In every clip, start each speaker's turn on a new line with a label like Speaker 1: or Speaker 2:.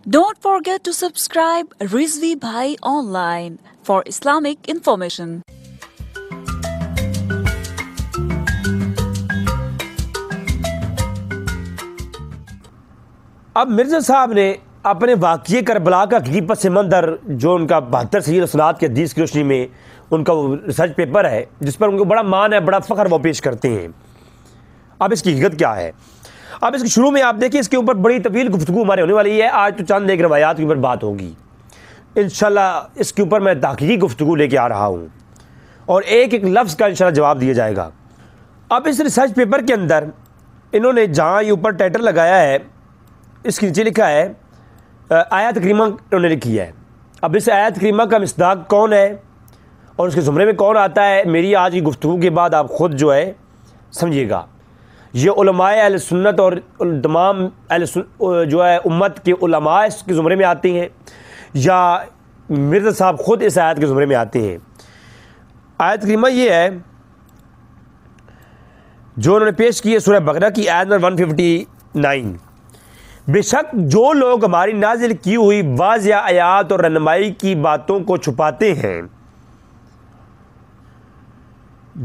Speaker 1: Don't forget to subscribe Rizvi Bhai Online for Islamic information.
Speaker 2: اب مرزا صاحب نے اپنے واقعے کربلا کا حقیقی پس منظر جو ان کا 72 صحیح رسولات کے حدیث کی روشنی میں ان کا وہ ریسرچ پیپر ہے جس پر ان کو بڑا مان ہے، بڑا فخر وہ پیش کرتے ہیں۔ اب اس کی حقیقت کیا ہے؟ اب اس کے شروع میں آپ دیکھیں، اس کے اوپر بڑی طویل گفتگو ہمارے ہونے والی ہے۔ آج تو چند ایک روایات کے اوپر بات ہوگی، انشاءاللہ اس کے اوپر میں تحقیقی گفتگو لے کے آ رہا ہوں اور ایک ایک لفظ کا انشاءاللہ جواب دیا جائے گا۔ اب اس ریسرچ پیپر کے اندر انہوں نے جہاں یہ اوپر ٹائٹل لگایا ہے، اس کے نیچے لکھا ہے آیات کریمہ انہوں نے لکھی ہے۔ اب اس آیات کریمہ کا مصداق کون ہے اور اس کے زمرے میں کون آتا ہے، میری آج کی گفتگو کے بعد آپ خود جو ہے سمجھیے گا۔ یہ علماء اہل سنت اور تمام جو ہے امت کے علماء اس کے زمرے میں آتے ہیں یا مرزا صاحب خود اس آیت کے زمرے میں آتے ہیں۔ آیت کریمہ یہ ہے جو انہوں نے پیش کی ہے سورہ بقرہ کی آیت نمبر 159۔ بے شک جو لوگ ہماری نازل کی ہوئی واضح آیات اور رہنمائی کی باتوں کو چھپاتے ہیں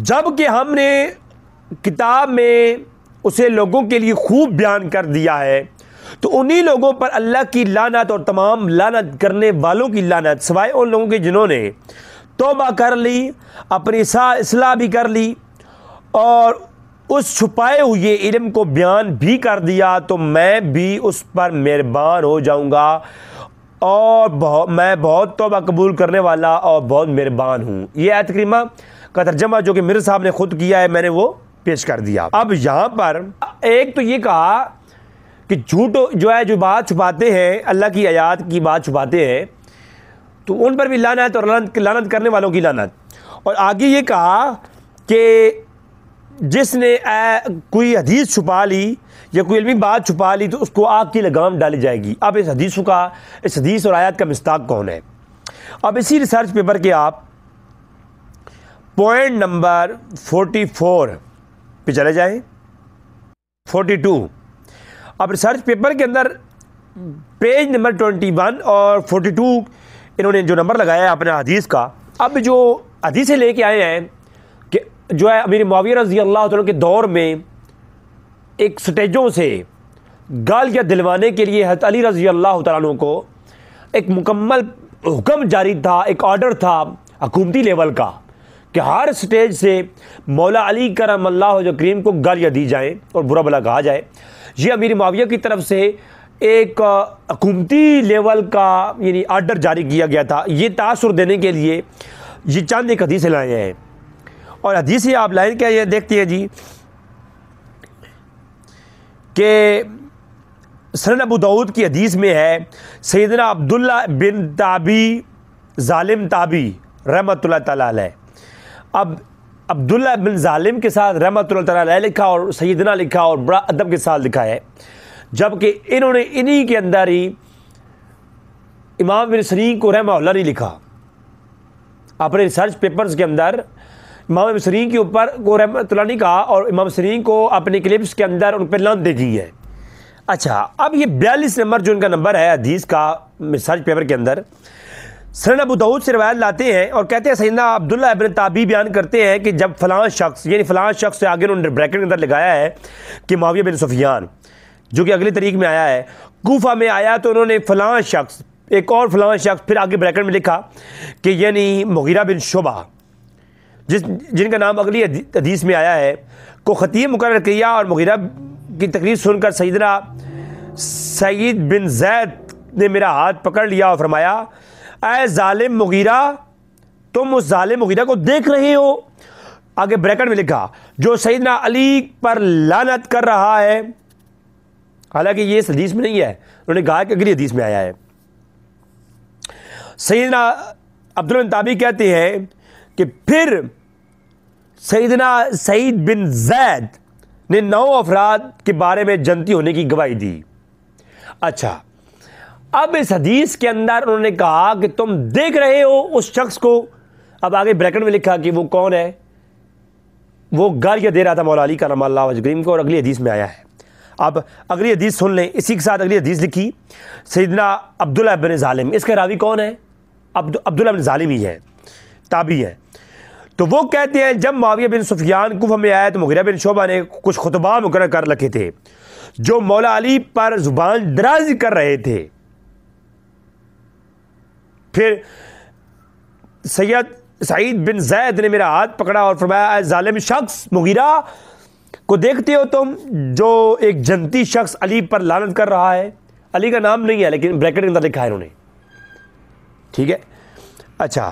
Speaker 2: جب کہ ہم نے کتاب میں اسے لوگوں کے لیے خوب بیان کر دیا ہے، تو انہی لوگوں پر اللہ کی لعنت اور تمام لعنت کرنے والوں کی لعنت، سوائے ان لوگوں کے جنہوں نے توبہ کر لی، اپنی اصلاح بھی کر لی اور اس چھپائے ہوئے علم کو بیان بھی کر دیا، تو میں بھی اس پر مہربان ہو جاؤں گا اور میں بہت توبہ قبول کرنے والا اور بہت مہربان ہوں۔ یہ آیت کریمہ کا ترجمہ جو کہ مرزا صاحب نے خود کیا ہے، میں نے وہ پیش کر دیا۔ اب یہاں پر ایک تو یہ کہا کہ جھوٹ جو ہے جو بات چھپاتے ہیں، اللہ کی آیات کی بات چھپاتے ہیں، تو ان پر بھی لعنت اور لعنت کرنے والوں کی لعنت۔ اور آگے یہ کہا کہ جس نے کوئی حدیث چھپا لی یا کوئی علمی بات چھپا لی تو اس کو آگ کی لگام ڈالی جائے گی۔ اب اس حدیث اور آیات کا مصداق کون ہے؟ اب اسی ریسرچ پیپر کے آپ پوائنٹ نمبر 44 پہ چلے جائیں، 42۔ اب ریسرچ پیپر کے اندر پیج نمبر 21 اور 42 انہوں نے جو نمبر لگایا ہے اپنے حدیث کا۔ اب جو حدیثیں لے کے آئے ہیں کہ جو ہے امیر معاویہ رضی اللہ تعالیٰ کے دور میں ایک سٹیجوں سے گالیاں دلوانے کے لیے حضرت علی رضی اللہ تعالیٰ عنہ کو ایک مکمل حکم جاری تھا، ایک آرڈر تھا حکومتی لیول کا کہ ہر سٹیج سے مولا علی کرم اللہ وجہ کریم کو گالیاں دی جائیں اور برا بھلا کہا جائے۔ یہ امیر معاویہ کی طرف سے ایک حکومتی لیول کا یعنی آرڈر جاری کیا گیا تھا۔ یہ تاثر دینے کے لیے یہ چند ایک حدیثیں لائے ہیں، اور حدیثیں آپ لائن کیا یہ دیکھتے ہیں جی کہ سنن ابو داؤد کی حدیث میں ہے، سیدنا عبداللہ بن تابی ظالم تابی رحمۃ اللہ تعالیٰ علیہ۔ اب عبداللہ بن ظالم کے ساتھ رحمۃ اللہ تعالیٰ علیہ لکھا اور سیدنا لکھا اور بڑا ادب کے ساتھ لکھا ہے، جبکہ انہوں نے انہی کے اندر ہی امام بن سیرین کو رحمہ اللہ نہیں لکھا۔ اپنے ریسرچ پیپرز کے اندر امام بن سیرین کے اوپر کو رحمۃ اللہ نہیں کہا اور امام سیرین کو اپنی کلپس کے اندر ان پہ لعنت دے دی ہے۔ اچھا، اب یہ 42 نمبر جو ان کا نمبر ہے حدیث کا ریسرچ پیپر کے اندر سنن ابو داؤد سے روایت لاتے ہیں اور کہتے ہیں سیدنا عبداللہ ابن تابی بیان کرتے ہیں کہ جب فلاں شخص، یعنی فلاں شخص سے آگے انہوں نے بریکٹ کے اندر لگایا ہے کہ معاویہ بن سفیان جو کہ اگلی تاریخ میں آیا ہے، کوفہ میں آیا، تو انہوں نے فلاں شخص، ایک اور فلاں شخص، پھر آگے بریکٹ میں لکھا کہ یعنی مغیرہ بن شعبہ جن کا نام اگلی حدیث میں آیا ہے، کو خطیب مقرر کیا، اور مغیرہ کی تقریر سن کر سیدنا سعید بن زید نے میرا ہاتھ پکڑ لیا اور فرمایا، اے ظالم مغیرہ، تم اس ظالم مغیرہ کو دیکھ رہے ہو؟ آگے بریکٹ میں لکھا جو سیدنا علی پر لعنت کر رہا ہے، حالانکہ یہ اس حدیث میں نہیں ہے، انہوں نے کہا کہ اگلی حدیث میں آیا ہے۔ سیدنا عبداللہ بن تابی کہتے ہیں کہ پھر سیدنا سعید بن زید نے 9 افراد کے بارے میں جنتی ہونے کی گواہی دی۔ اچھا، اب اس حدیث کے اندر انہوں نے کہا کہ تم دیکھ رہے ہو اس شخص کو، اب آگے بریکٹ میں لکھا کہ وہ کون ہے، وہ گالیاں دے رہا تھا مولا علی کرم اللہ وجہ کریم کو، اور اگلی حدیث میں آیا ہے۔ اب اگلی حدیث سن لیں، اسی کے ساتھ اگلی حدیث لکھی سیدنا عبداللہ بن ظالم، اس کا راوی کون ہے؟ عبداللہ بن ظالم ہی ہے، تابعی ہے۔ تو وہ کہتے ہیں جب معاویہ بن سفیان کوفہ میں آیا تو مغیرہ بن شعبہ نے کچھ خطبہ مقرر کر رکھے تھے جو مولا علی پر زبان درازی کر رہے تھے۔ پھر سید سعید بن زید نے میرا ہاتھ پکڑا اور فرمایا اے ظالم شخص، مغیرہ کو دیکھتے ہو تم جو ایک جنتی شخص علی پر لعنت کر رہا ہے؟ علی کا نام نہیں ہے لیکن بریکٹ کے اندر لکھا ہے انہوں نے، ٹھیک ہے۔ اچھا،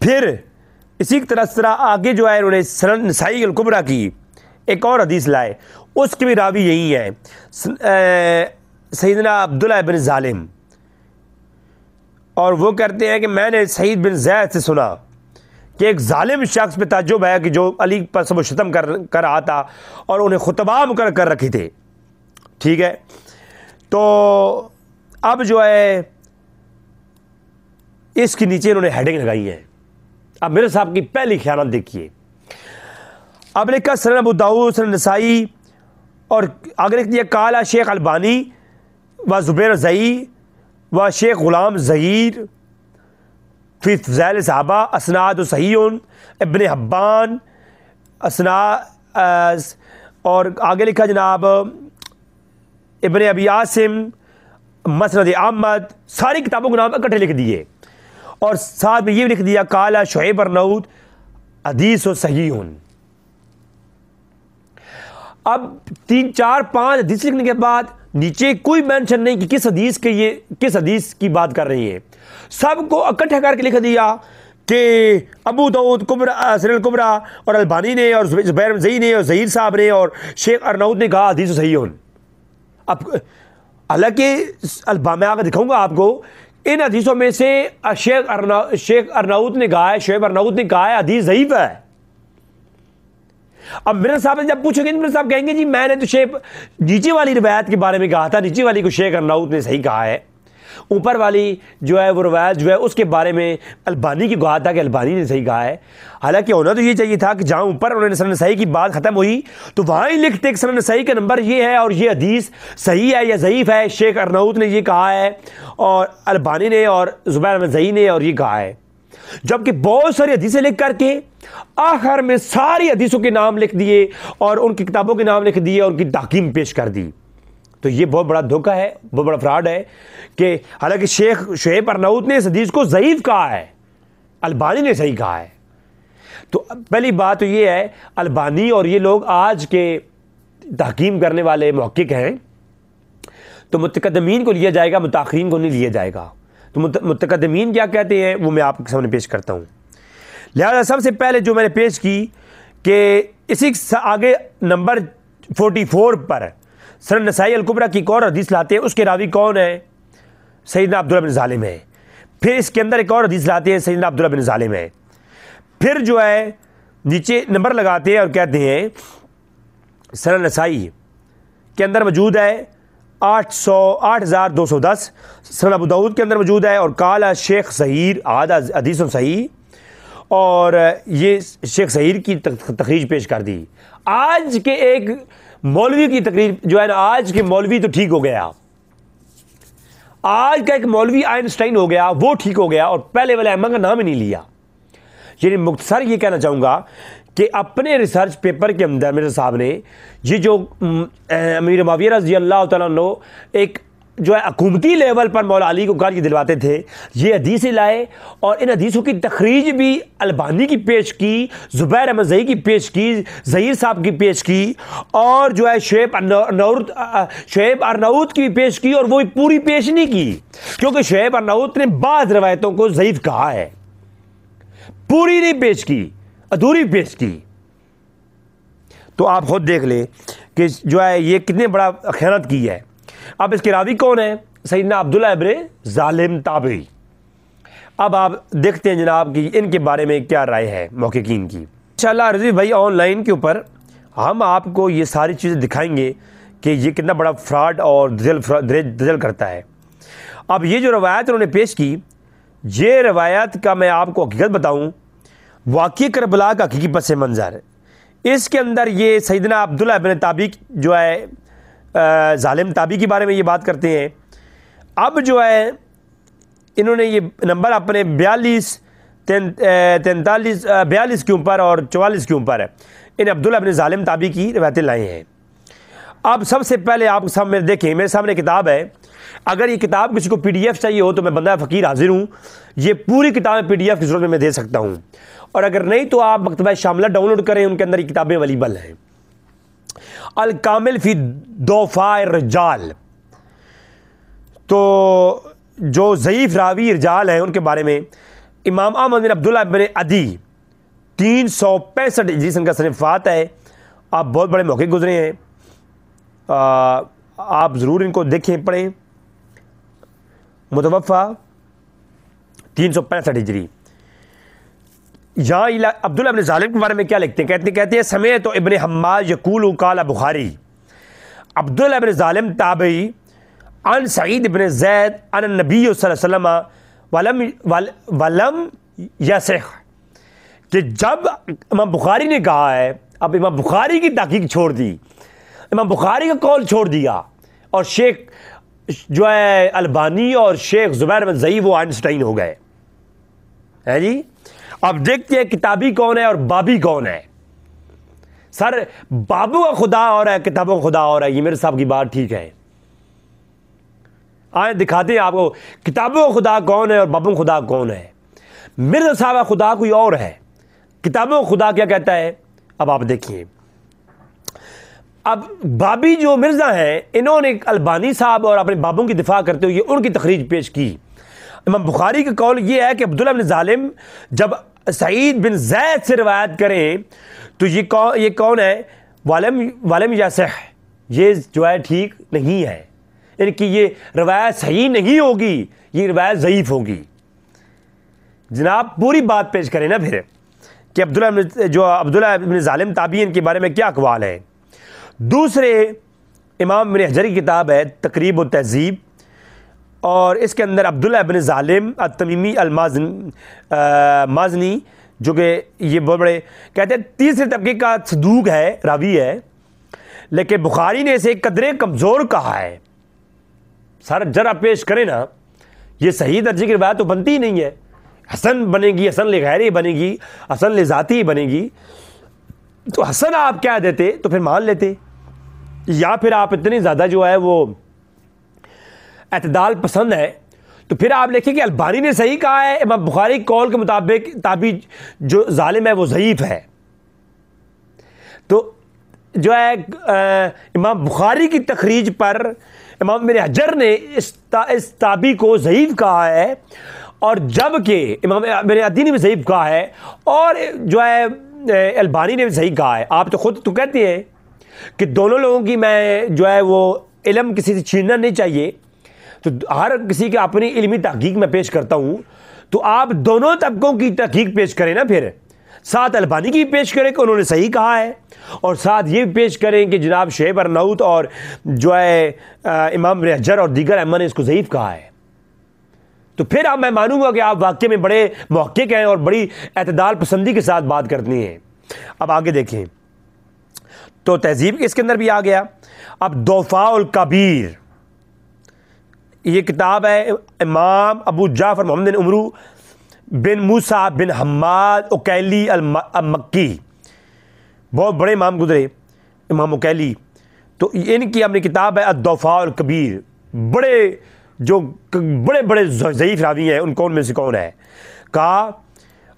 Speaker 2: پھر اسی طرح آگے جو ہے انہوں نے سنن نسائی الکبریٰ کی ایک اور حدیث لائے، اس کے بھی راوی یہی ہے سیدنا عبداللہ بن ظالم، اور وہ کہتے ہیں کہ میں نے سعید بن زید سے سنا کہ ایک ظالم شخص پہ تعجب ہے کہ جو علی پر سب و شتم کر رہا تھا اور انہیں خطبہ مقرر کر رکھے تھے، ٹھیک ہے۔ تو اب جو ہے اس کے نیچے انہوں نے ہیڈنگ لگائی ہے۔ اب میرے صاحب کی پہلی خیانت دیکھیے، اب لکھا سنن ابو داؤد، سنن نسائی، اور آگے لکھ دیا قال شیخ البانی و زبیر زئی و شیخ غلام ظہیر فی فضائل صحابہ اسناد صحیح، ابن حبان اسناد، اور آگے لکھا جناب ابن ابی عاصم مسند احمد، ساری کتابوں کے نام اکٹھے لکھ دیے، اور ساتھ میں یہ بھی لکھ دیا قال شعیب ارناؤت حدیث و صحیح۔ اب 3 4 5 حدیث لکھنے کے بعد نیچے کوئی مینشن نہیں کہ کس حدیث کی بات کر رہی ہے، سب کو اکٹھا کر کے لکھ دیا کہ ابو داؤد سنن الکبریٰ اور البانی نے اور زبیر زئی نے اور ظہیر صاحب نے اور شیخ ارناؤت نے کہا حدیث صحیح۔ اب حالانکہ میں آگے دکھاؤں گا آپ کو ان حدیثوں میں سے شیخ ارناؤت نے کہا ہے، شعیب ارناؤت نے کہا ہے حدیث ضعیف ہے۔ اب میرے صاحب نے جب پوچھیں گے میرے صاحب کہیں گے جی میں نے تو شیخ نیچے والی روایت کے بارے میں کہا تھا، نیچے والی کو شیخ ارناؤت نے صحیح کہا ہے، اوپر والی جو ہے وہ روایت جو ہے اس کے بارے میں البانی کی کہا تھا کہ البانی نے صحیح کہا ہے۔ حالانکہ ہونا تو یہ چاہیے تھا کہ جہاں اوپر انہوں نے سنن نسائی کی بات ختم ہوئی تو وہاں ہی لکھتے کہ سنن نسائی کا نمبر یہ ہے اور یہ حدیث صحیح ہے یا ضعیف ہے، شیخ ارناؤت نے یہ کہا ہے اور البانی نے اور زبیر احمد زئی نے اور یہ کہا ہے، جبکہ بہت ساری حدیثیں لکھ کر کے آخر میں ساری حدیثوں کے نام لکھ دیے اور ان کی کتابوں کے نام لکھ دیے اور ان کی تحکیم پیش کر دی۔ تو یہ بہت بڑا دھوکہ ہے، بہت بڑا فراڈ ہے کہ حالانکہ شیخ شعیب ارناؤت نے اس حدیث کو ضعیف کہا ہے، البانی نے صحیح کہا ہے۔ تو پہلی بات تو یہ ہے البانی اور یہ لوگ آج کے تحکیم کرنے والے محقق ہیں، تو متقدمین کو لیا جائے گا، متاخرین کو نہیں لیا جائے گا۔ تو متقدمین کیا کہتے ہیں وہ میں آپ کے سامنے پیش کرتا ہوں۔ لہذا سب سے پہلے جو میں نے پیش کی کہ اسی آگے نمبر 44 پر سنن نسائی الکبریٰ کی ایک اور حدیث لاتے ہیں، اس کے راوی کون ہے؟ سیدنا عبداللہ بن ظالم ہے۔ پھر اس کے اندر ایک اور حدیث لاتے ہیں، سیدنا عبداللہ بن ظالم ہے۔ پھر جو ہے نیچے نمبر لگاتے ہیں اور کہتے ہیں سنن نسائی کے اندر موجود ہے 8210، سنن ابو داؤد کے اندر موجود ہے، اور قال شیخ ظہیر حدیث صحیح، اور یہ شیخ ظہیر کی تخریج پیش کر دی۔ آج کے ایک مولوی کی تقریر جو ہے نا، آج کے مولوی تو ٹھیک ہو گیا، آج کا ایک مولوی آئنسٹائن ہو گیا، وہ ٹھیک ہو گیا، اور پہلے والے ائمہ کا نام ہی نہیں لیا۔ یعنی مختصر یہ کہنا چاہوں گا کہ اپنے ریسرچ پیپر کے اندر میرے صاحب نے یہ جو امیر معاویہ رضی اللہ تعالیٰ عنہ ایک جو ہے حکومتی لیول پر مولا علی کو گالی دلواتے تھے، یہ حدیثیں لائے اور ان حدیثوں کی تخریج بھی البانی کی پیش کی، زبیر احمد زئی کی پیش کی، ظہیر صاحب کی پیش کی، اور جو ہے شعیب ارناؤت کی پیش کی، اور وہ پوری پیش نہیں کی کیونکہ شعیب ارناؤت نے بعض روایتوں کو ضعیف کہا ہے، پوری نہیں پیش کی، ادھوری پیش کی۔ تو آپ خود دیکھ لیں کہ جو ہے یہ کتنے بڑا خیانت کی ہے۔ اب اس کے راوی کون ہے؟ سیدنا عبداللہ ابن ظالم تابعی۔ اب آپ دیکھتے ہیں جناب کہ ان کے بارے میں کیا رائے ہے محققین کی۔ انشاءاللہ رضوی بھائی آن لائن کے اوپر ہم آپ کو یہ ساری چیزیں دکھائیں گے کہ یہ کتنا بڑا فراڈ اور دجل کرتا ہے۔ اب یہ جو روایت انہوں نے پیش کی، یہ روایت کا میں آپ کو حقیقت بتاؤں، واقعی کربلا کا حقیقی پس منظر اس کے اندر یہ سیدنا عبداللہ ابن تابی جو ہے ظالم تابی کے بارے میں یہ بات کرتے ہیں. اب جو ہے انہوں نے یہ نمبر اپنے 42 کے اوپر اور 44 کے اوپر ان عبداللہ ابن ظالم تابی کی روایتیں لائے ہیں. اب سب سے پہلے آپ سامنے دیکھیں، میرے سامنے کتاب ہے. اگر یہ کتاب کسی کو پی ڈی ایف چاہیے ہو تو میں بندہ فقیر حاضر ہوں، یہ پوری کتابیں پی ڈی ایف کی صورت میں دے سکتا ہوں. اور اگر نہیں تو آپ مکتبہ شاملہ ڈاؤن لوڈ کریں، ان کے اندر یہ کتابیں اویلیبل ہیں. الکامل فی ضعفاء الرجال، تو جو ضعیف راوی رجال ہیں ان کے بارے میں امام احمد بن عبداللہ بن عدی 365 ہجری سن کا سن وفات ہے. آپ بہت بڑے موقع گزرے ہیں، آپ ضرور ان کو دیکھیں پڑھیں. متوفہ 365 ہجری. یہاں عبداللہ بن ظالم کے بارے میں کیا لکھتے ہیں؟ کہتے ہیں سمیعت ابن حماد یقول قال بخاری عبداللہ بن ظالم تابعی عن سعید بن زید عن النبی صلی اللہ علیہ وسلم ولم یصح، کہ جب امام بخاری نے کہا ہے، اب امام بخاری کی تحقیق چھوڑ دی، امام بخاری کا قول چھوڑ دیا، اور شیخ جو ہے البانی اور شیخ زبیر بن ضعیف وہ آئنسٹائن ہو گئے ہے جی. اب دیکھتے ہیں کتابی کون ہے اور بابی کون ہے. سر بابوں کا خدا اور ہے، کتابوں کا خدا اور ہے. یہ میرے صاحب کی بات ٹھیک ہے. آئیں دکھاتے ہیں آپ کو کتابوں کا خدا کون ہے اور بابوں کا خدا کون ہے. مرزا صاحب کا خدا کوئی اور ہے، کتابوں کا خدا کیا کہتا ہے. اب آپ دیکھیے، اب بابی جو مرزا ہیں انہوں نے البانی صاحب اور اپنے بابوں کی دفاع کرتے ہوئے ان کی تخریج پیش کی. امام بخاری کا قول یہ ہے کہ عبداللہ بن ظالم جب سعید بن زید سے روایت کریں تو یہ کون ہے؟ ولم یصح، یہ جو ہے ٹھیک نہیں ہے، یعنی کہ یہ روایت صحیح نہیں ہوگی، یہ روایت ضعیف ہوگی. جناب پوری بات پیش کریں نا پھر کہ عبداللہ بن ظالم تابعین کے بارے میں کیا اقوال ہیں. دوسرے امام ابن حجر کی کتاب ہے تقریب و تہذیب، اور اس کے اندر عبداللہ بن ظالم التمیمی المازنی جو کہ یہ بہت بڑے کہتے ہیں تیسرے طبقے کا صدوق ہے، راوی ہے، لیکن بخاری نے اسے قدرے کمزور کہا ہے. سر جرا پیش کریں نا، یہ صحیح درجے کی روایت تو بنتی ہی نہیں ہے. حسن بنے گی، حسن لغیری بنے گی، حسن لذاتی بنے گی، تو حسن آپ کہہ دیتے تو پھر مان لیتے، یا پھر آپ اتنی زیادہ جو ہے وہ اعتدال پسند ہے تو پھر آپ لکھیں کہ البانی نے صحیح کہا ہے، امام بخاری قول کے مطابق تابعی جو ظالم ہے وہ ضعیف ہے. تو جو ہے امام بخاری کی تخریج پر امام ابن حجر نے اس تابعی کو ضعیف کہا ہے، اور جب کہ امام ابن عدی نے بھی ضعیف کہا ہے، اور جو ہے البانی نے بھی صحیح کہا ہے. آپ تو خود تو کہتے ہیں کہ دونوں لوگوں کی میں جو ہے وہ علم کسی سے چھیننا نہیں چاہیے، تو ہر کسی کی اپنی علمی تحقیق میں پیش کرتا ہوں، تو آپ دونوں طبقوں کی تحقیق پیش کریں نا. پھر ساتھ البانی کی پیش کریں کہ انہوں نے صحیح کہا ہے، اور ساتھ یہ پیش کریں کہ جناب شعیب ارناؤت اور جو ہے امام ابن حجر اور دیگر ائمہ نے اس کو ضعیف کہا ہے. تو پھر اب میں مانوں گا کہ آپ واقعے میں بڑے محقق ہیں اور بڑی اعتدال پسندی کے ساتھ بات کرتے ہیں. اب آگے دیکھیں تو تہذیب اس کے اندر بھی آ گیا. اب ضعفاء الکبیر، یہ کتاب ہے امام ابو جعفر محمد بن عمرو بن موسیٰ بن حماد اکیلی المکی، بہت بڑے امام گزرے امام اکیلی. تو ان کی اپنی کتاب ہے الضعفاء الکبیر. بڑے بڑے ضعیف راوی ہیں، ان کون میں سے کون ہے؟ کہا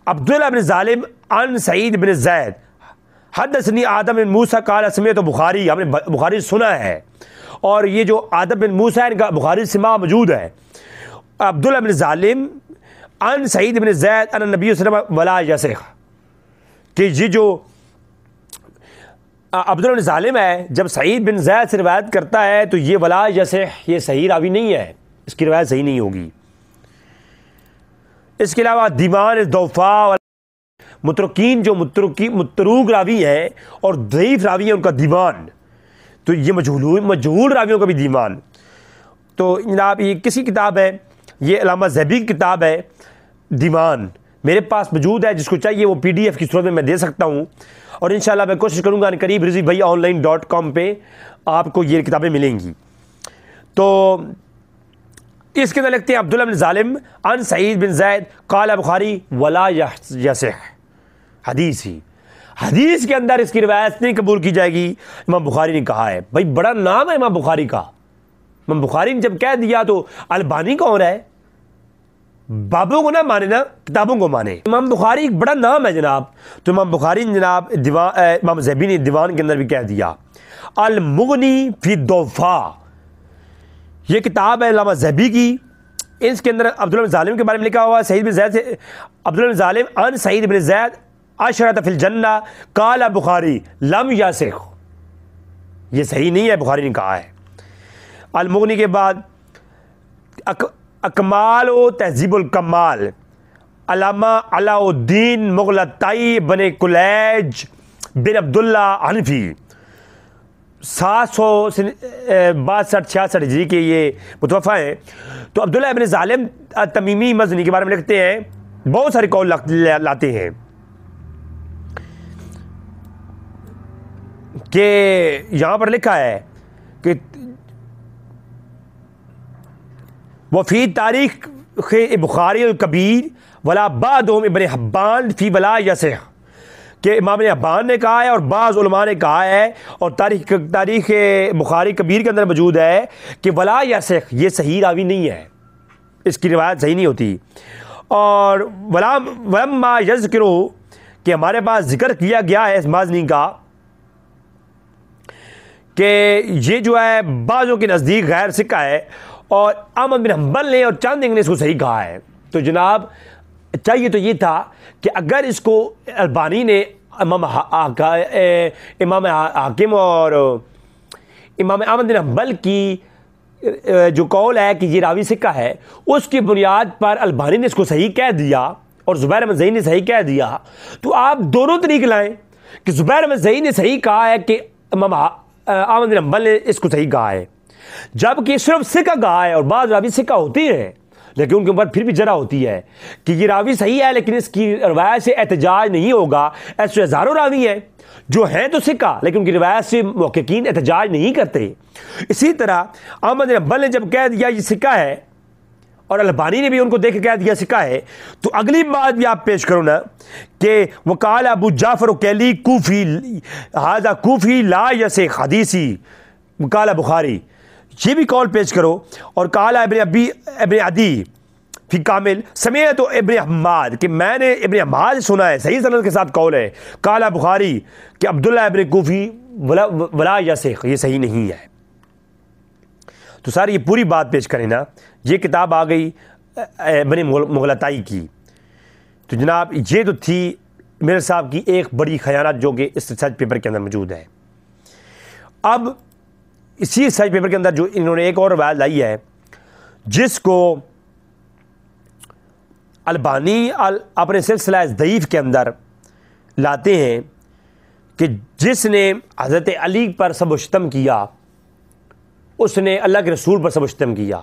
Speaker 2: عبداللہ بن ظالم عن سعید بن زید حدثنی آدم بن موسیٰ قال سمعت بخاری، ہم نے بخاری سنا ہے، اور یہ جو آدم بن موسیٰ ان کا بخاری سماع موجود ہے. عبداللہ بن ظالم عن سعید بن زید عن النبی صلی اللہ علیہ وسلم ولا یصح، کہ یہ جو عبداللہ بن ظالم ہے جب سعید بن زید سے روایت کرتا ہے تو یہ ولا یصح، یہ صحیح راوی نہیں ہے، اس کی روایت صحیح نہیں ہوگی. اس کے علاوہ دیوان الضعفاء متروکین، جو متروک راوی ہیں اور ضعیف راوی ہیں ان کا دیوان، تو یہ مجہول راویوں کا بھی دیوان. تو جناب یہ کسی کتاب ہے، یہ علامہ ذہبی کی کتاب ہے دیوان، میرے پاس موجود ہے، جس کو چاہیے وہ پی ڈی ایف کی صورت میں دے سکتا ہوں. اور انشاءاللہ میں کوشش کروں گا ان قریب rizvibhaiya.online.com پہ آپ کو یہ کتابیں ملیں گی. تو اس کے اندر لکھتے ہیں عبداللہ بن ظالم عن سعید بن زید قال بخاری ولا یصح. حدیث کے اندر اس کی روایت نہیں قبول کی جائے گی. امام بخاری نے کہا ہے. بھائی بڑا نام ہے امام بخاری کا. امام بخاری نے جب کہہ دیا تو البانی کون ہے؟ بابوں کو نہ مانے نا، کتابوں کو مانے. امام بخاری ایک بڑا نام ہے جناب. تو امام بخاری نے جناب امام ذہبی نے دیوان کے اندر بھی کہہ دیا المغنی فی الضعفاء. یہ کتاب ہے علامہ ذہبی کی. اس کے اندر عبداللہ بن ظالم کے بارے میں لکھا ہوا ہے. سعید بن زید سے عبداللہ بن ظالم عن سعید بن زید عشرۃ فی الجنہ قال بخاری لم یصح. یہ صحیح نہیں ہے، بخاری نے کہا ہے. المغنی کے بعد اکمال و تہذیب الکمال علامہ علاء الدین مغلطائی بن کلیج بن عبداللہ حنفی 762-66 ہجری کے یہ متوفہ ہیں. تو عبداللہ ابن ظالم تمیمی مزنی کے بارے میں لکھتے ہیں، بہت سارے قول لاتے ہیں کہ یہاں پر لکھا ہے کہ وفی تاریخ بخاری الکبیر ولا بعضهم ابن حبان فی ولا یصح، کہ امام حبان نے کہا ہے اور بعض علماء نے کہا ہے، اور تاریخ بخاری کبیر کے اندر موجود ہے کہ ولا یصح یہ صحیح راوی نہیں ہے، اس کی روایت صحیح نہیں ہوتی. اور ولما یذکرو کہ ہمارے پاس ذکر کیا گیا ہے اس مازنی کا کہ یہ جو ہے بعضوں کے نزدیک غیر ثقہ ہے، اور احمد بن حنبل نے اور چند نے اس کو صحیح کہا ہے. تو جناب چاہیے تو یہ تھا کہ اگر اس کو البانی نے امام حاکم اور امام احمد بن حنبل کی جو قول ہے کہ یہ راوی ثقہ ہے، اس کی بنیاد پر البانی نے اس کو صحیح کہہ دیا اور زبیر احمد زئی نے صحیح کہہ دیا، تو آپ دونوں طریق لائیں کہ زبیر احمد زئی نے صحیح کہا ہے کہ امام احمد بن حنبل نے اس کو صحیح کہا ہے، جبکہ صرف ثقہ کہا ہے. اور بعض راوی ثقہ ہوتی ہیں لیکن ان کے اوپر پھر بھی جرح ہوتی ہے کہ یہ راوی صحیح ہے لیکن اس کی روایت سے احتجاج نہیں ہوگا. ایسے ہزاروں راوی ہیں جو ہیں تو ثقہ لیکن ان کی روایت سے محققین احتجاج نہیں کرتے. اسی طرح احمد بن حنبل نے جب کہہ دیا یہ ثقہ ہے اور البانی نے بھی ان کو دیکھ کے کہہ دیا ثقہ ہے، تو اگلی بات بھی آپ پیش کرو نا کہ وقال ابو جعفر کیلی کوفی ھذا کوفی لا یصح حدیثی وقال بخاری، یہ بھی قول پیش کرو. اور قال ابن عدی فی کامل سمیعت ابن حماد کہ میں نے ابن حماد سنا ہے، صحیح سند کے ساتھ قول ہے. قال بخاری کہ عبداللہ ابن کوفی ولا یصح یہ صحیح نہیں ہے. تو ساری یہ پوری بات پیش کریں نا. یہ کتاب آ گئی بن مغلطائی کی. تو جناب یہ تو تھی میرے صاحب کی ایک بڑی خیانت جو کہ اس ریسرچ پیپر کے اندر موجود ہے. اب اسی ریسرچ پیپر کے اندر جو انہوں نے ایک اور روایت لائی ہے جس کو البانی اپنے سلسلہ ضعیف کے اندر لاتے ہیں کہ جس نے حضرت علی پر سب و شتم کیا اس نے اللہ کے رسول پر سب و شتم کیا.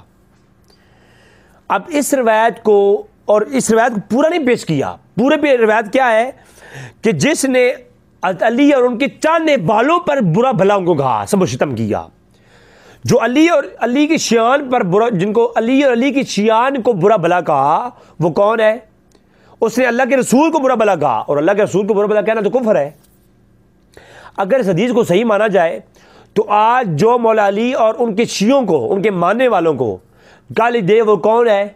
Speaker 2: اب اس روایت کو پورا نہیں پیش کیا. پورے پہ روایت کیا ہے کہ جس نے حضرت علی اور ان کے چاہنے والوں پر برا بھلا ان کو کہا، سب و شتم کیا. جو علی اور علی کی شیان پر برا، جن کو علی اور علی کی شیان کو برا بھلا کہا وہ کون ہے؟ اس نے اللہ کے رسول کو برا بھلا کہا، اور اللہ کے رسول کو برا بھلا کہنا تو کفر ہے. اگر اس حدیث کو صحیح مانا جائے تو آج جو مولا علی اور ان کے شیعوں کو، ان کے ماننے والوں کو گالی دے وہ کون ہے؟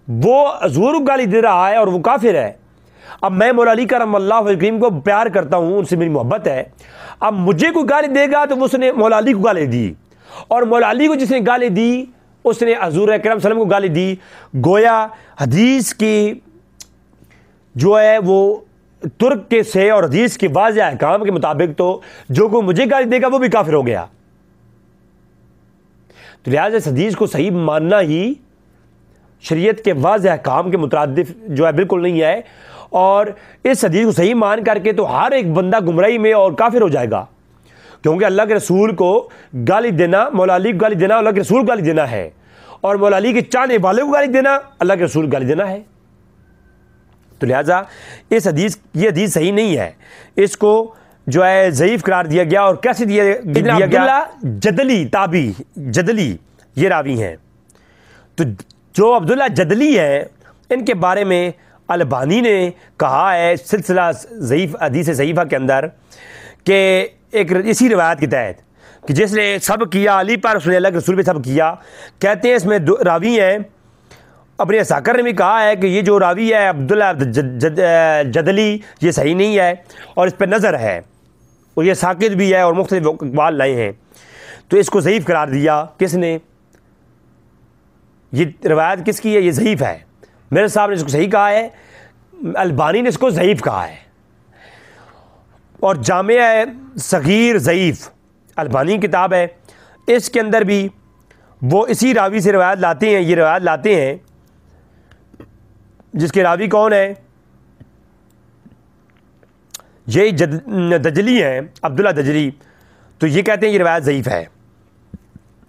Speaker 2: وہ حضور کو گالی دے رہا ہے اور وہ کافر ہے. اب میں مولا علی کرم اللہ وجہ کریم کو پیار کرتا ہوں، ان سے میری محبت ہے. اب مجھے کوئی گالی دے گا تو اس نے مولا علی کو گالی دی، اور مولا علی کو جس نے گالی دی اس نے حضور اکرم صلی اللہ علیہ وسلم کو گالی دی. گویا حدیث کی جو ہے وہ ترک کے سے اور حدیث کے واضح احکام کے مطابق تو جو کوئی مجھے گالی دے گا وہ بھی کافر ہو گیا. تو لہٰذا اس حدیث کو صحیح ماننا ہی شریعت کے واضح احکام کے مترادف جو ہے بالکل نہیں ہے. اور اس حدیث کو صحیح مان کر کے تو ہر ایک بندہ گمراہی میں اور کافر ہو جائے گا، کیونکہ اللہ کے رسول کو گالی دینا، مولا علی کو گالی دینا اللہ کے رسول کو گالی دینا ہے، اور مولا علی کے چاہنے والے کو گالی دینا اللہ کے رسول کو گالی دینا ہے. تو لہٰذا یہ حدیث صحیح نہیں ہے، اس کو جو ہے ضعیف قرار دیا گیا. اور کیسے دیا گیا؟ عبداللہ جدلی تابعی، جدلی یہ راوی ہیں. تو جو عبداللہ جدلی ہیں ان کے بارے میں البانی نے کہا ہے سلسلہ ضعیف حدیث ضعیفہ کے اندر کہ ایک اسی روایت کے تحت کہ جس نے سب کیا علی پر اس نے اللہ کے رسول پہ سب کیا، کہتے ہیں اس میں دو راوی ہیں. اپنے ساکر نے بھی کہا ہے کہ یہ جو راوی ہے عبداللہ جدلی یہ صحیح نہیں ہے اور اس پہ نظر ہے، اور یہ ساکت بھی ہے اور مختلف اقوال لائے ہیں. تو اس کو ضعیف قرار دیا کس نے؟ یہ روایت کس کی ہے؟ یہ ضعیف ہے. میرے صاحب نے اس کو صحیح کہا ہے، البانی نے اس کو ضعیف کہا ہے. اور جامع صغیر ضعیف البانی کتاب ہے، اس کے اندر بھی وہ اسی راوی سے روایت لاتے ہیں. یہ روایت لاتے ہیں جس کے راوی کون ہے؟ یہ دجلی ہیں، عبداللہ دجلی. تو یہ کہتے ہیں یہ روایت ضعیف ہے.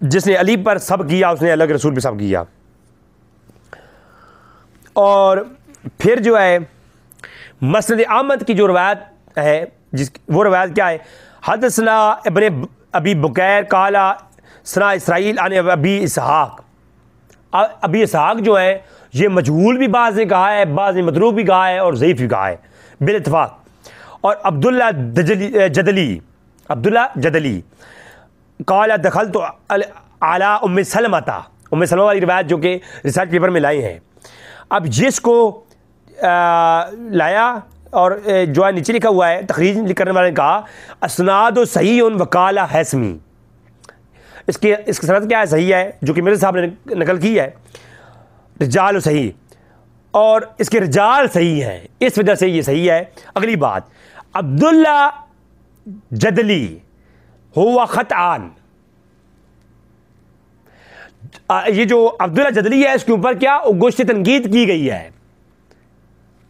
Speaker 2: جس نے علی پر سب کیا اس نے اللہ کے رسول پہ سب کیا. اور پھر جو ہے مسند احمد کی جو روایت ہے، وہ روایت کیا ہے؟ حدثنا ابن ابی بکیر قال ثنا اسرائیل عن ابی اسحاق. ابی اسحاق جو ہے یہ مجہول بھی بعض نے کہا ہے، بعض نے متروک بھی کہا ہے اور ضعیف بھی کہا ہے بالاتفاق. اور عبداللہ جدلی قال دخلت علی ام سلمہ والی روایت جو کہ ریسرچ پیپر میں لائے ہیں. اب جس کو لایا اور جو ہے نیچے لکھا ہوا ہے، تخریج کرنے والے نے کہا اسناد و صحیح وقال حیثمی. اس کی سند کیا ہے؟ صحیح ہے، جو کہ میرے صاحب نے نقل کی ہے. رجال و صحیح، اور اس کے رجال صحیح ہیں، اس وجہ سے یہ صحیح ہے. اگلی بات، عبداللہ جدلی ہوا خطآن. یہ جو عبداللہ جدلی ہے اس کے اوپر کیا گوشت تنقید کی گئی ہے.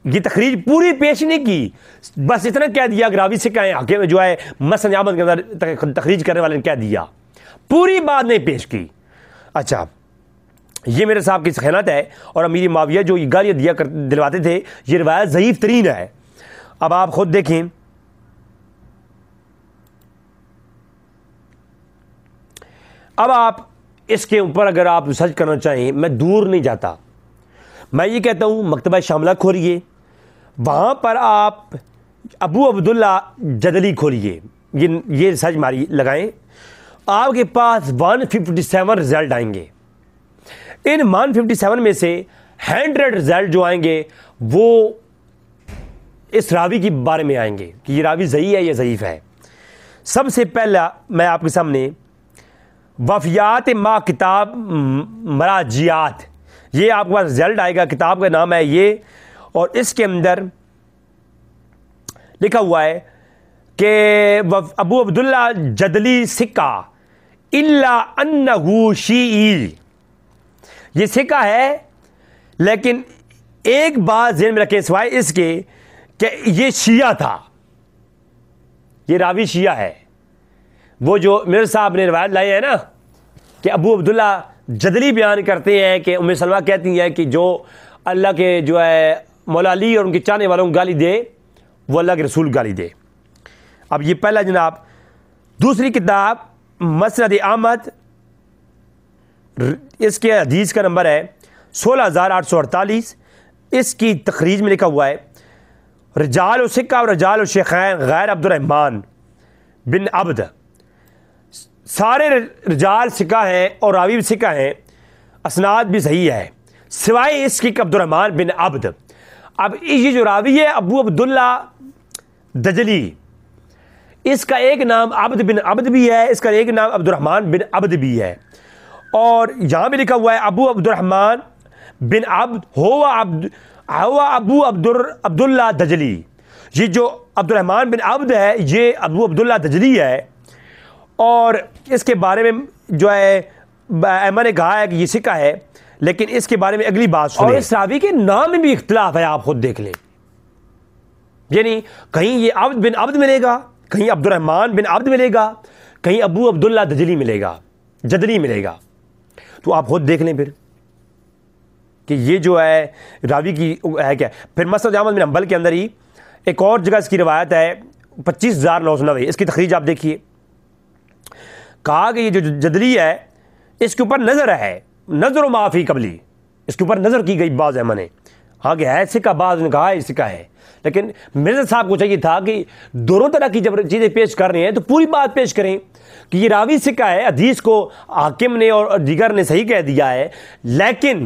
Speaker 2: یہ تخریج پوری پیش نہیں کی، بس اتنا کہہ دیا کہ راوی سے کہیں حاکم جو ہے مسند احمد کے اندر تخریج کرنے والے نے کہہ دیا، پوری بات نہیں پیش کی. اچھا، یہ میرے صاحب کی خیانت ہے. اور امیر معاویہ جو یہ گالیاں دلواتے تھے، یہ روایت ضعیف ترین ہے. اب آپ خود دیکھیں، اب آپ اس کے اوپر اگر آپ ریسرچ کرنا چاہیں، میں دور نہیں جاتا، میں یہ کہتا ہوں مکتبہ شاملہ کھولیے، وہاں پر آپ ابو عبداللہ جدلی کھولیے، یہ ریسرچ ماری لگائیں، آپ کے پاس 157 رزلٹ آئیں گے. ان 157 میں سے 100 رزلٹ جو آئیں گے وہ اس راوی کے بارے میں آئیں گے کہ یہ راوی صحیح ہے یا ضعیف ہے. سب سے پہلا میں آپ کے سامنے وفیات ما کتاب مراجعات، یہ آپ کے پاس رزلٹ آئے گا، کتاب کا نام ہے یہ، اور اس کے اندر لکھا ہوا ہے کہ ابو عبداللہ جدلی سکہ الا انہ شیعی. یہ سکہ ہے، لیکن ایک بات ذہن میں رکھیں سوائے اس کے کہ یہ شیعہ تھا، یہ راوی شیعہ ہے. وہ جو میرے صاحب نے روایت لائی ہے نا کہ ابو عبداللہ جدلی بیان کرتے ہیں کہ ام سلمہ کہتی ہیں کہ جو اللہ کے جو ہے مولا علی اور ان کے چاہنے والوں کو گالی دے وہ اللہ کے رسول گالی دے. اب یہ پہلا جناب. دوسری کتاب مسند احمد، اس کے حدیث کا نمبر ہے 16848. اس کی تخریج میں لکھا ہوا ہے رجال و سکہ و رجال و شیخین غیر عبد الرحمن بن عبد. سارے رجال سکہ ہیں اور راوی بھی سکہ ہیں، اسناد بھی صحیح ہے سوائے اس کی عبد الرحمن بن عبد. اب یہ جو راوی ہے ابو عبداللہ دجلی، اس کا ایک نام عبد بن عبد بھی ہے، اس کا ایک نام عبد الرحمن بن عبد بھی ہے. اور یہاں بھی لکھا ہوا ہے ابو عبد الرحمن بن عبد ہوا ابو عبداللہ دجلی. یہ جو عبد الرحمن بن عبد ہے یہ ابو عبداللہ دجلی ہے. اور اس کے بارے میں جو ہے میں نے کہا ہے کہ یہ سکہ ہے، لیکن اس کے بارے میں اگلی بات سنیں. اور اس راوی کے نام میں بھی اختلاف ہے، آپ خود دیکھ لیں. یعنی کہیں یہ عبد بن عبد ملے گا، کہیں عبد الرحمن بن عبد ملے گا، کہیں ابو عبداللہ دجلی ملے گا، جدلی ملے گا. تو آپ خود دیکھ لیں پھر کہ یہ جو ہے راوی کی ہے کیا. پھر مسند احمد بن حنبل کے اندر ہی ایک اور جگہ اس کی روایت ہے 25,990. اس کی تخریج آپ دیکھیے. کہا کہ یہ جو جدلی ہے اس کے اوپر نظر ہے, نظر و معافی قبلی, اس کے اوپر نظر کی گئی بعض احمد نے. ہاں کہ ہے سکہ, بعض نے کہا ہے سکہ ہے. لیکن مرزا صاحب کو چاہیے تھا کہ دونوں طرح کی جب چیزیں پیش کر رہے ہیں تو پوری بات پیش کریں کہ یہ راوی سکہ ہے, حدیث کو حاکم نے اور دیگر نے صحیح کہہ دیا ہے, لیکن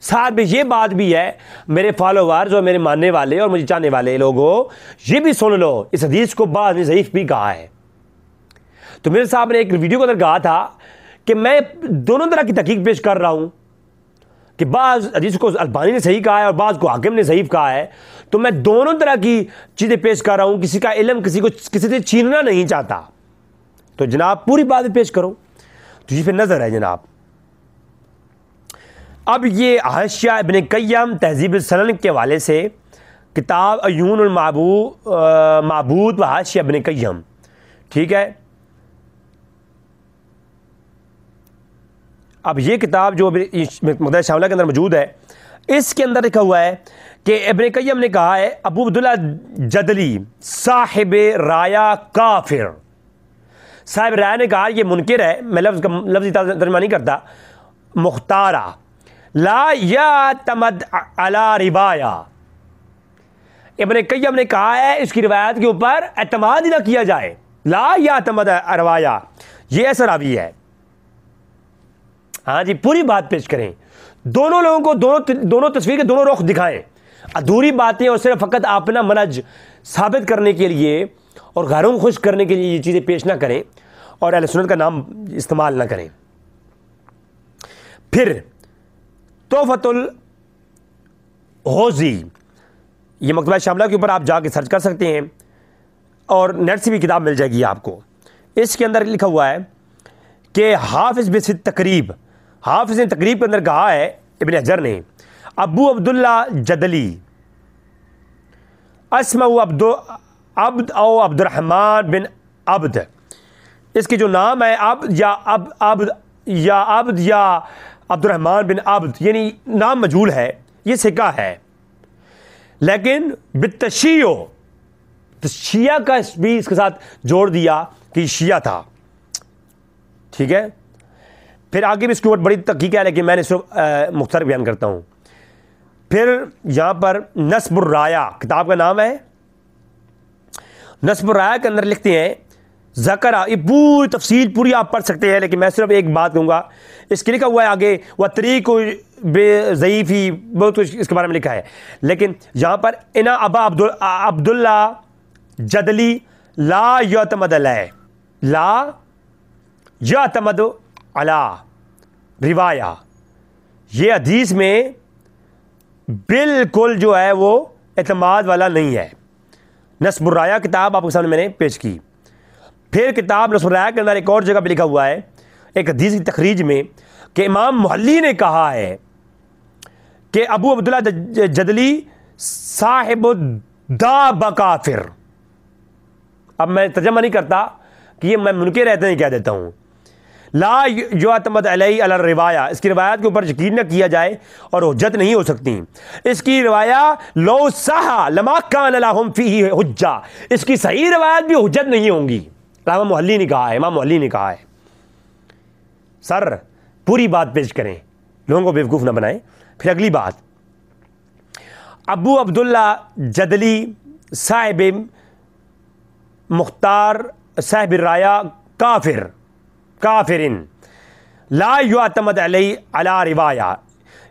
Speaker 2: ساتھ میں یہ بات بھی ہے میرے فالوورز اور میرے ماننے والے اور مجھے چاہنے والے لوگوں یہ بھی سن لو اس حدیث کو بعض نے ضعیف بھی کہا ہے. تو میرے صاحب نے ایک ویڈیو کے اندر کہا تھا کہ میں دونوں طرح کی تحقیق پیش کر رہا ہوں کہ بعض حدیث کو البانی نے صحیح کہا ہے اور بعض کو حاکم نے ضعیف کہا ہے, تو میں دونوں طرح کی چیزیں پیش کر رہا ہوں, کسی کا علم کسی سے چھیننا نہیں چاہتا. تو جناب پوری بات پیش کرو. تو یہ پھر نظر ہے جناب. اب یہ حاشیہ ابن قیم تہذیب السنن کے حوالے سے کتاب عیون المعبود و حاشیہ ابن قیم, ٹھیک ہے. اب یہ کتاب جو مقدمہ شاملہ کے اندر موجود ہے اس کے اندر لکھا ہوا ہے کہ ابن قیم نے کہا ہے ابو عبداللہ جدلی صاحب رایا کافر. صاحب رایا نے کہا یہ منکر ہے, میں لفظی ترجمہ نہیں کرتا, مختارہ لا یعتمد علی روایہ. ابن قیم نے کہا ہے اس کی روایت کے اوپر اعتماد ہی نہ کیا جائے, لا یعتمد روایہ, یہ ایسا راوی ہے. ہاں جی پوری بات پیش کریں, دونوں لوگوں کو دونوں تصویر کے دونوں رخ دکھائیں, ادھوری باتیں اور صرف فقط اپنا منہج ثابت کرنے کے لیے اور غیروں کو خوش کرنے کے لیے یہ چیزیں پیش نہ کریں اور اہل سنت کا نام استعمال نہ کریں. پھر تحفۃ الحوزی, یہ مکتبہ شاملہ کے اوپر آپ جا کے سرچ کر سکتے ہیں اور نیٹ سے بھی کتاب مل جائے گی آپ کو. اس کے اندر لکھا ہوا ہے کہ حافظ بن تقریب, حافظ نے تقریب کے اندر کہا ہے ابن حجر نے ابو عبداللہ جدلی اسمہ عبد او عبد الرحمن بن عبد, اس کے جو نام ہے عبد یا عبد الرحمن بن عبد, یعنی نام مجہول ہے, یہ سکہ ہے. لیکن بالتشیع, شیعہ کا بھی اس کے ساتھ جوڑ دیا کہ شیعہ تھا, ٹھیک ہے. پھر آگے بھی اس کے اوپر بڑی تحقیق ہے لیکن میں نے صرف مختصر بیان کرتا ہوں. پھر یہاں پر نصب الرایا کتاب کا نام ہے, نصب الرایا کے اندر لکھتے ہیں ذکر, یہ پوری تفصیل پوری آپ پڑھ سکتے ہیں لیکن میں صرف ایک بات کہوں گا. اس کے لکھا ہوا ہے آگے وہ طریق بے ضعیفی, بہت کچھ اس کے بارے میں لکھا ہے, لیکن یہاں پر انا ابا عبداللہ جدلی لا یعتمد علیہ, لا یعتمد علی روایہ, یہ حدیث میں بالکل جو ہے وہ اعتماد والا نہیں ہے. نصب الرایا کتاب آپ کے سامنے میں نے پیش کی. پھر کتاب نصب الرایا کے اندر ایک اور جگہ پہ لکھا ہوا ہے ایک حدیث کی تخریج میں کہ امام محلی نے کہا ہے کہ ابو عبداللہ جدلی صاحب دا بکافر. اب میں ترجمہ نہیں کرتا کہ یہ میں منکر رہتے ہیں, کہہ دیتا ہوں لا یعتمد علیہ علی الروایہ, اس کی روایت کے اوپر یقین نہ کیا جائے اور حجت نہیں ہو سکتی. اس کی روایت لو صح لما کان لہم فیہ حجہ, اس کی صحیح روایت بھی حجت نہیں ہوں گی. امام محلی نے کہا ہے, امام محلی نے کہا ہے. سر پوری بات پیش کریں, لوگوں کو بیوقوف نہ بنائیں. پھر اگلی بات, ابو عبداللہ جدلی صاحب مختار صاحب الرایا کافرن لا یعتمد علیہ علی روایہ,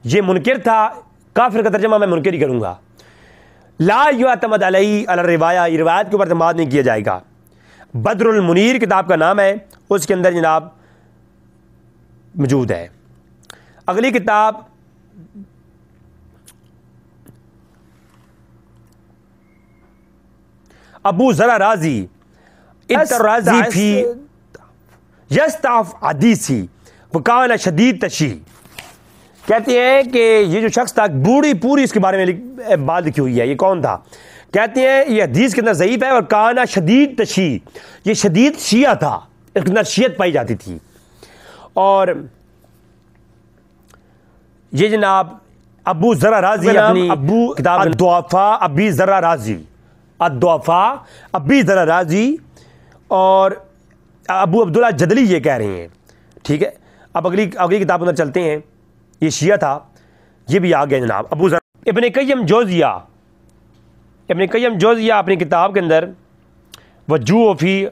Speaker 2: یہ منکر تھا. کافر کا ترجمہ میں منکر ہی کروں گا. لا یعتمد علیہ علی روایہ, یہ روایت کے اوپر اعتماد نہیں کیا جائے گا. بدر المنیر کتاب کا نام ہے, اس کے اندر جناب موجود ہے. اگلی کتاب ابو ذرا رازی الرازی فی یستعف حدیثی وکان شدید تشیع, کہتے ہیں کہ یہ جو شخص تھا پوری اس کے بارے میں بات لکھی ہوئی ہے. یہ کون تھا؟ کہتے ہیں یہ حدیث کے اندر ضعیف ہے اور کانا شدید تشیع, یہ شدید شیعہ تھا, اس کے اندر شیعت پائی جاتی تھی. اور یہ جناب ابو ذرا رازی اپنی کتاب الضعفاء ابی ذرا رازی، الضعفاء ابی ذرا رازی، اور ابو عبداللہ جدلی یہ کہہ رہے ہیں، ٹھیک ہے۔ اب اگلی کتاب اندر چلتے ہیں، یہ شیعہ تھا، یہ بھی آ گیا جناب ابو ذرا۔ ابن قیم جوزیہ اپنی کتاب کے اندر وجوہ فی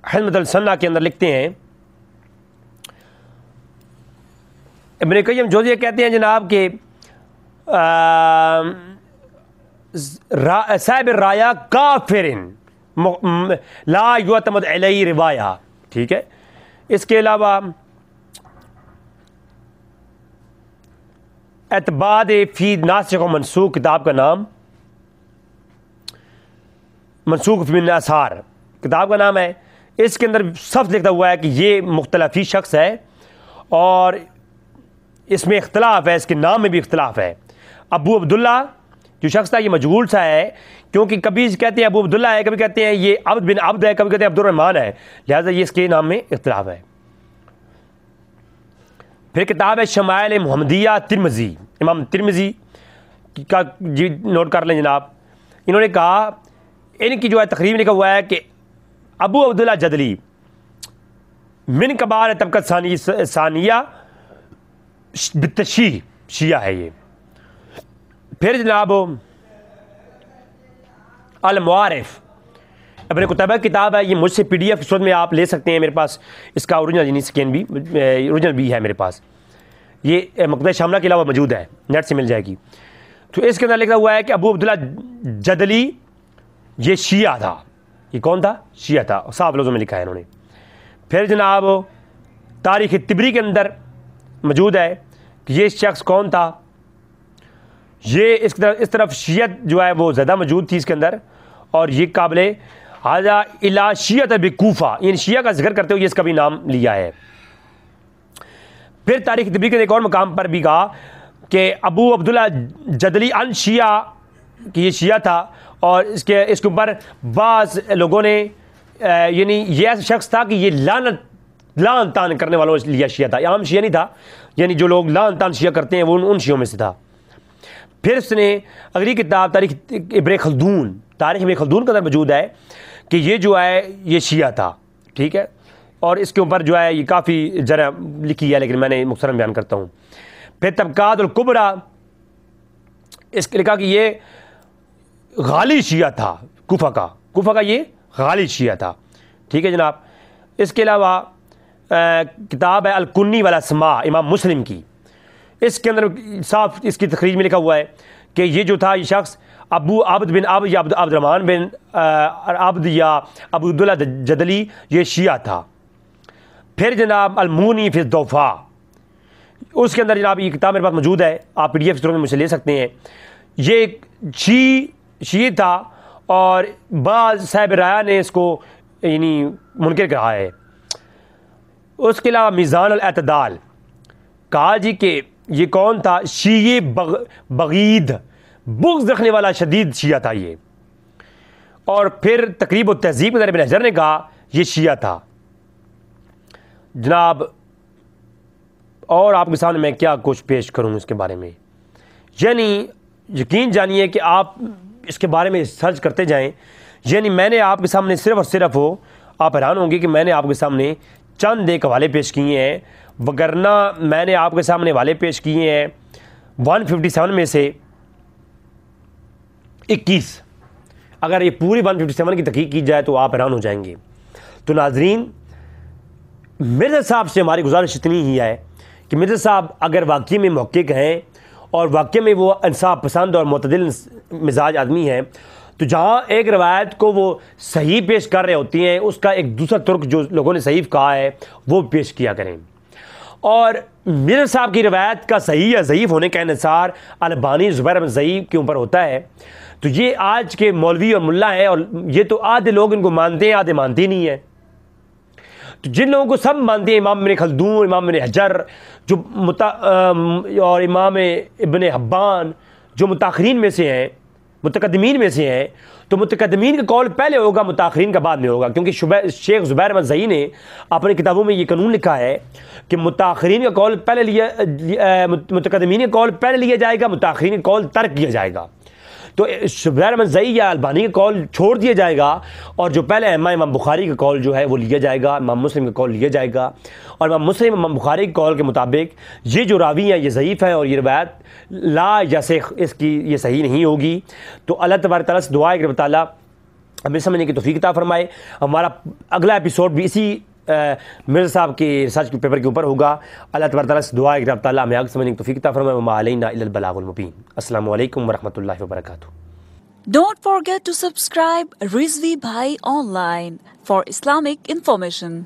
Speaker 2: حلمت السنہ کے اندر لکھتے ہیں، ابن قیم جوزیہ کہتے ہیں جناب کہ صاحب الرایا کافر لا یعتمد علیہ روایہ، ٹھیک ہے۔ اس کے علاوہ اعتباد فی ناسخ و منسوخ کتاب کا نام، منسوخ فی الاثار کتاب کا نام ہے، اس کے اندر صف لکھتا ہوا ہے کہ یہ مختلفی شخص ہے اور اس میں اختلاف ہے، اس کے نام میں بھی اختلاف ہے۔ ابو عبداللہ جو شخص تھا یہ مجہول سا ہے، کیونکہ کبھی کہتے ہیں ابو عبداللہ ہے، کبھی کہتے ہیں یہ عبد بن عبد ہے، کبھی کہتے ہیں عبد الرحمن ہے، لہٰذا یہ اس کے نام میں اختلاف ہے۔ پھر کتاب ہے شمائل محمدیہ ترمذی، امام ترمذی کا جی نوٹ کر لیں جناب، انہوں نے کہا، ان کی جو ہے تقریب لکھا ہوا ہے کہ ابو عبداللہ جدلی من کبار طبقت ثانیہ بالتشیع شیعہ ہے یہ۔ پھر جناب المعارف ابن قتیبہ کتاب ہے، یہ مجھ سے پی ڈی ایف کی صورت میں آپ لے سکتے ہیں، میرے پاس اس کا اوریجنل یعنی سکین بھی اوریجنل بھی ہے میرے پاس، یہ مکتبہ شاملہ کے علاوہ موجود ہے، نیٹ سے مل جائے گی۔ تو اس کے اندر لکھا ہوا ہے کہ ابو عبداللہ جدلی یہ شیعہ تھا، یہ کون تھا؟ شیعہ تھا، صاف لفظوں میں لکھا ہے انہوں نے۔ پھر جناب تاریخ طبری کے اندر موجود ہے کہ یہ شخص کون تھا، یہ اس طرف شیعت جو ہے وہ زیادہ موجود تھی اس کے اندر، اور یہ قابل حاضہ الا شیعت بکوفہ، یعنی شیعہ کا ذکر کرتے ہوئے اس کا بھی نام لیا ہے۔ پھر تاریخ طبری کے ایک اور مقام پر بھی کہا کہ ابو عبداللہ جدلی ان شیعہ، کہ یہ شیعہ تھا، اور اس کے اوپر بعض لوگوں نے یعنی یہ ایسا شخص تھا کہ یہ لعن تان کرنے والوں نے لیا شیعہ تھا، عام شیعہ نہیں تھا، یعنی جو لوگ لعن تان شیعہ کرتے ہیں وہ ان شیعوں میں سے تھا۔ پھر اس نے اگلی کتاب تاریخ ابن خلدون کے اندر موجود ہے کہ یہ جو ہے یہ شیعہ تھا، ٹھیک ہے، اور اس کے اوپر جو ہے یہ کافی جرح لکھی ہے، لیکن میں نے مختصراً بیان کرتا ہوں۔ پھر طبقات الکبریٰ، اس کے لکھا کہ یہ غالی شیعہ تھا، کوفہ کا یہ غالی شیعہ تھا، ٹھیک ہے جناب۔ اس کے علاوہ کتاب ہے الکنی والاسماء امام مسلم کی، اس کے اندر صاف اس کی تخریج میں لکھا ہوا ہے کہ یہ جو تھا یہ شخص ابو عبد بن عبد یا عبد الرحمن بن عبد یا ابو عبداللہ جدلی یہ شیعہ تھا۔ پھر جناب المونی فی الضعفاء، اس کے اندر جناب یہ کتاب میرے پاس موجود ہے، آپ پی ڈی ایف کے طور میں مجھ سے لے سکتے ہیں۔ یہ شیعہ تھا اور بعض صاحب رایا نے اس کو یعنی منکر کہا ہے۔ اس کے علاوہ میزان الاعتدال، کہا جی کہ یہ کون تھا؟ شیعہ بغید، بغض رکھنے والا شدید شیعہ تھا یہ۔ اور پھر تقریب و تہذیب کے ابن حجر نے کہا یہ شیعہ تھا جناب۔ اور آپ کے سامنے میں کیا کچھ پیش کروں اس کے بارے میں، یعنی یقین جانیے کہ آپ اس کے بارے میں سرچ کرتے جائیں، یعنی میں نے آپ کے سامنے صرف اور صرف آپ حیران ہوں گے کہ میں نے آپ کے سامنے چند ایک حوالے پیش کیے ہیں، وگرنہ میں نے آپ کے سامنے حوالے پیش کیے ہیں 157 میں سے 21۔ اگر یہ پوری 157 کی تحقیق کی جائے تو آپ حیران ہو جائیں گے۔ تو ناظرین، مرزا صاحب سے ہماری گزارش اتنی ہی ہے کہ مرزا صاحب اگر واقعی میں محقق ہیں اور واقعی میں وہ انصاف پسند اور معتدل مزاج آدمی ہیں، تو جہاں ایک روایت کو وہ صحیح پیش کر رہے ہوتی ہیں، اس کا ایک دوسرا ترک جو لوگوں نے صحیح کہا ہے وہ پیش کیا کریں۔ اور مرزا صاحب کی روایت کا صحیح یا ضعیف ہونے کا انحصار البانی زبیر بن ضعیف کے اوپر ہوتا ہے۔ تو یہ آج کے مولوی اور ملا ہیں، اور یہ تو آدھے لوگ ان کو مانتے ہیں، آدھے مانتے ہی نہیں ہیں۔ تو جن لوگوں کو سب مانتے ہیں، امام ابن خلدون، امام ابن حجر جو اور امام ابن حبان جو متاخرین میں سے ہیں، متقدمین میں سے ہیں تو متقدمین کا قول پہلے ہوگا، متاخرین کا بعد میں ہوگا، کیونکہ شیخ زبیر احمد زئی نے اپنی کتابوں میں یہ قانون لکھا ہے کہ متاخرین کا قول پہلے متقدمین کا قول پہلے لیا جائے گا، متاخرین کا قول ترک کیا جائے گا۔ تو زبیر احمد زئی یا البانی کا قول چھوڑ دیا جائے گا، اور جو پہلے امام بخاری کا قول جو ہے وہ لیا جائے گا، امام مسلم کا قول لیا جائے گا، اور امام مسلم امام بخاری کے قول کے مطابق یہ جو راوی ہیں یہ ضعیف ہیں، اور یہ روایت لا یصح، اس کی یہ صحیح نہیں ہوگی۔ تو اللہ تبارک تعالیٰ سے دعا ہے کہ رب تعالیٰ ہمیں سمجھنے کی توفیق عطا فرمائے۔ ہمارا اگلا ایپیسوڈ بھی اسی مرزا صاحب کے ریسرچ کے پیپر کے اوپر ہوگا۔ اللہ تبارک تعالیٰ سے دعا ہے کہ رب تعالیٰ ہمیں آگے سمجھنے کی توفیق عطا فرمائے۔ وما علینا الا البلاغ المبین۔ السلام علیکم ورحمۃ اللہ وبرکاتہ۔
Speaker 1: Don't forget to subscribe Rizvi Bhai Online for Islamic information.